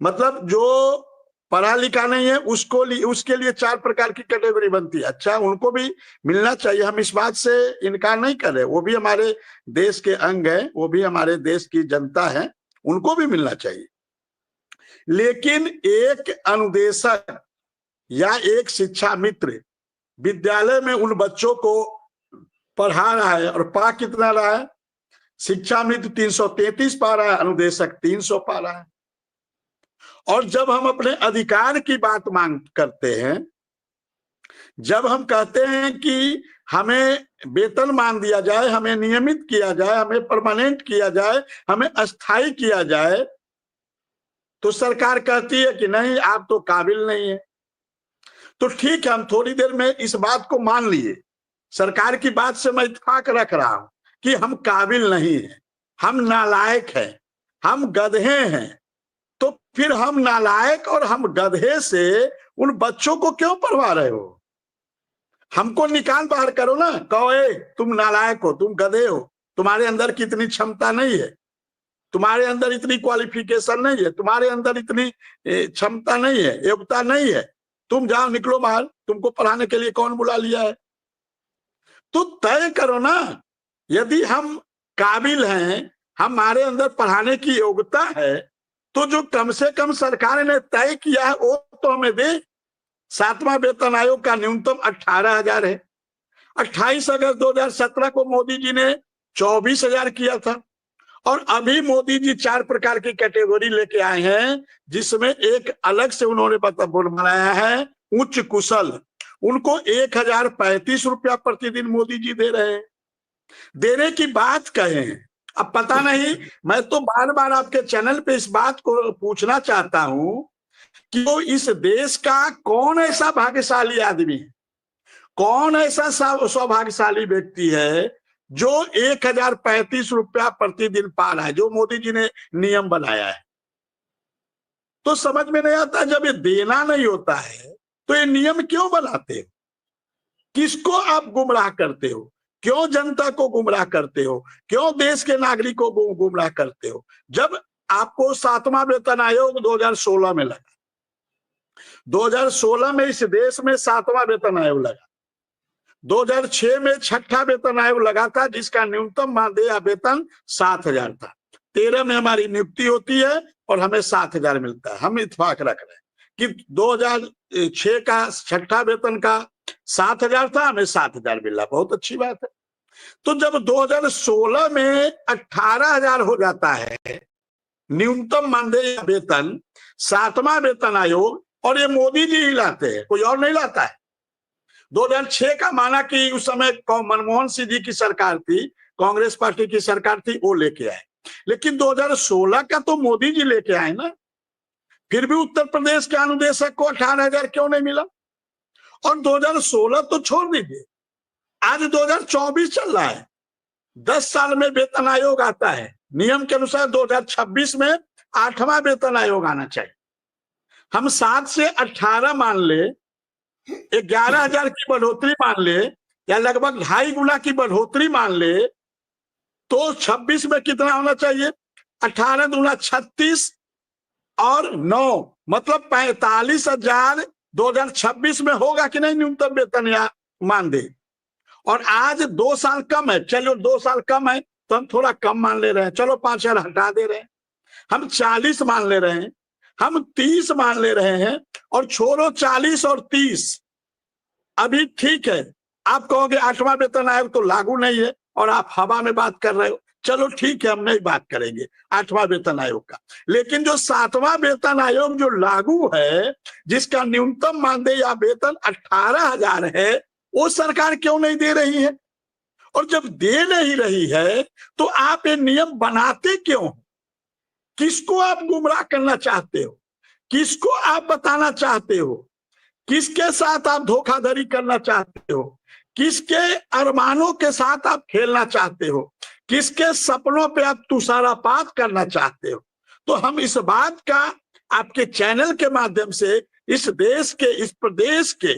मतलब जो पढ़ा लिखा नहीं है उसके लिए 4 प्रकार की कैटेगरी बनती है। अच्छा, उनको भी मिलना चाहिए, हम इस बात से इनकार नहीं कर रहे, वो भी हमारे देश के अंग है, वो भी हमारे देश की जनता है, उनको भी मिलना चाहिए। लेकिन एक अनुदेशक या एक शिक्षा मित्र विद्यालय में उन बच्चों को पढ़ा रहा है और पा कितना रहा है? शिक्षा मित्र 333 पा रहा है, अनुदेशक 300 पा रहा है। और जब हम अपने अधिकार की बात मांग करते हैं, जब हम कहते हैं कि हमें वेतन मान दिया जाए, हमें नियमित किया जाए, हमें परमानेंट किया जाए, हमें अस्थायी किया जाए, तो सरकार कहती है कि नहीं, आप तो काबिल नहीं है। तो ठीक है, हम थोड़ी देर में इस बात को मान लिए, सरकार की बात से मैं इत्तेफाक रख रहा हूं कि हम काबिल नहीं हैं, हम नालायक हैं, हम गधे हैं। तो फिर हम नालायक और हम गधे से उन बच्चों को क्यों पढ़वा रहे हो? हमको निकाल बाहर करो ना, कहो तुम नालायक हो, तुम गधे हो, तुम्हारे अंदर की इतनी क्षमता नहीं है, तुम्हारे अंदर इतनी क्वालिफिकेशन नहीं है, तुम्हारे अंदर इतनी क्षमता नहीं है, योग्यता नहीं है, तुम जाओ, निकलो बाहर, तुमको पढ़ाने के लिए कौन बुला लिया है? तो तय करो ना, यदि हम काबिल हैं, हमारे अंदर पढ़ाने की योग्यता है, तो जो कम से कम सरकार ने तय किया है वो तो हमें दे। 7वां वेतन आयोग का न्यूनतम 18,000 है। 28 अगस्त 2017 को मोदी जी ने 24,000 किया था। और अभी मोदी जी 4 प्रकार की कैटेगरी लेके आए हैं, जिसमें एक अलग से उन्होंने बनाया है, उच्च कुशल। उनको 1,035 रुपया प्रतिदिन मोदी जी दे रहे हैं। देने की बात कहें, अब पता नहीं, मैं तो बार बार आपके चैनल पे इस बात को पूछना चाहता हूं कि वो इस देश का कौन ऐसा भाग्यशाली आदमी है, कौन ऐसा सौभाग्यशाली व्यक्ति है जो 1,035 रुपया प्रतिदिन पा रहा है, जो मोदी जी ने नियम बनाया है। तो समझ में नहीं आता, जब ये देना नहीं होता है तो ये नियम क्यों बनाते हो? किसको आप गुमराह करते हो? क्यों जनता को गुमराह करते हो? क्यों देश के नागरिकों को गुमराह करते हो? जब आपको 7वां वेतन आयोग 2016 में लगा, 2016 में इस देश में 7वां वेतन आयोग लगा, 2006 में 6ठा वेतन आयोग लगा था, जिसका न्यूनतम मानदेय वेतन 7,000 था। 13 में हमारी नियुक्ति होती है और हमें 7,000 मिलता है। हम इत्तेफाक रख रहे हैं कि 2006 का 6ठा वेतन का 7,000 था, हमें 7,000 मिला, बहुत अच्छी बात है। तो जब 2016 में 18,000 हो जाता है न्यूनतम मानदेय वेतन, 7वां वेतन आयोग, और ये मोदी जी ही लाते हैं, कोई और नहीं लाता है। 2006 का माना कि उस समय मनमोहन सिंह जी की सरकार थी, कांग्रेस पार्टी की सरकार थी, वो लेके आए। लेकिन 2016 का तो मोदी जी लेके आए ना। फिर भी उत्तर प्रदेश के अनुदेशक को 18,000 क्यों नहीं मिला? और 2016 तो छोड़ दीजिए, आज 2024 चल रहा है, 10 साल में वेतन आयोग आता है। नियम के अनुसार 2026 में 8वां वेतन आयोग आना चाहिए। हम 7 से 18 मान ले, 11,000 की बढ़ोतरी मान ले, या लगभग 2.5 गुना की बढ़ोतरी मान ले, तो 26 में कितना होना चाहिए? 18 दूना 36 और 9, मतलब 45,000 2026 में होगा कि नहीं न्यूनतम वेतन या मानदेय? और आज 2 साल कम है, चलो 2 साल कम है तो हम थोड़ा कम मान ले रहे हैं, चलो 5,000 हटा दे रहे हैं, हम 40 मान ले रहे हैं, हम 30 मान ले रहे हैं, और छोड़ो 40 और 30, अभी ठीक है। आप कहोगे 8वां वेतन आयोग तो लागू नहीं है और आप हवा में बात कर रहे हो, चलो ठीक है, हम नहीं बात करेंगे 8वां वेतन आयोग का। लेकिन जो 7वां वेतन आयोग जो लागू है, जिसका न्यूनतम मानदेय या वेतन 18,000 है, वो सरकार क्यों नहीं दे रही है? और जब दे नहीं रही है तो आप ये नियम बनाते क्यों? किसको आप गुमराह करना चाहते हो? किसको आप बताना चाहते हो? किसके साथ आप धोखाधड़ी करना चाहते हो? किसके अरमानों के साथ आप खेलना चाहते हो? किसके सपनों पे आप तुषारापात करना चाहते हो? तो हम इस बात का आपके चैनल के माध्यम से इस देश के, इस प्रदेश के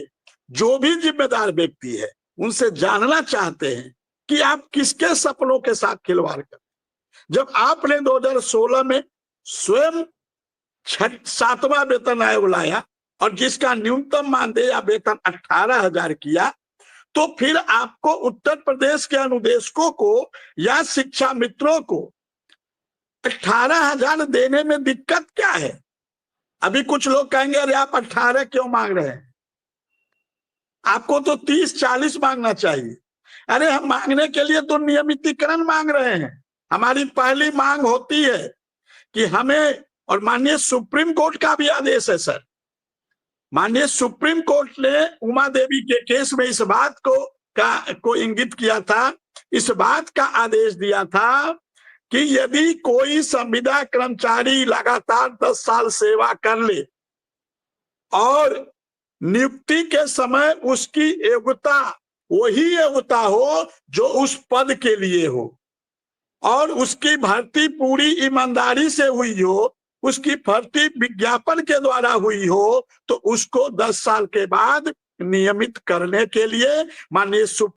जो भी जिम्मेदार व्यक्ति है, उनसे जानना चाहते हैं कि आप किसके सपनों के साथ खिलवाड़ करते। जब आपने 2016 में स्वयं 7वां वेतन आयोग लाया और जिसका न्यूनतम मानदेय या वेतन 18,000 किया, तो फिर आपको उत्तर प्रदेश के अनुदेशकों को या शिक्षा मित्रों को 18,000 देने में दिक्कत क्या है? अभी कुछ लोग कहेंगे अरे आप 18 क्यों मांग रहे हैं, आपको तो 30-40 मांगना चाहिए। अरे हम मांगने के लिए तो नियमितीकरण मांग रहे हैं। हमारी पहली मांग होती है कि हमें, और माननीय सुप्रीम कोर्ट का भी आदेश है सर, माननीय सुप्रीम कोर्ट ने उमा देवी के केस में इस बात को इंगित किया था, इस बात का आदेश दिया था कि यदि कोई संविदा कर्मचारी लगातार 10 साल सेवा कर ले और नियुक्ति के समय उसकी योग्यता वही योग्यता हो जो उस पद के लिए हो और उसकी भर्ती पूरी ईमानदारी से हुई हो, उसकी भर्ती विज्ञापन के द्वारा हुई हो, तो उसको 10 साल के बाद नियमित करने के लिए माननीय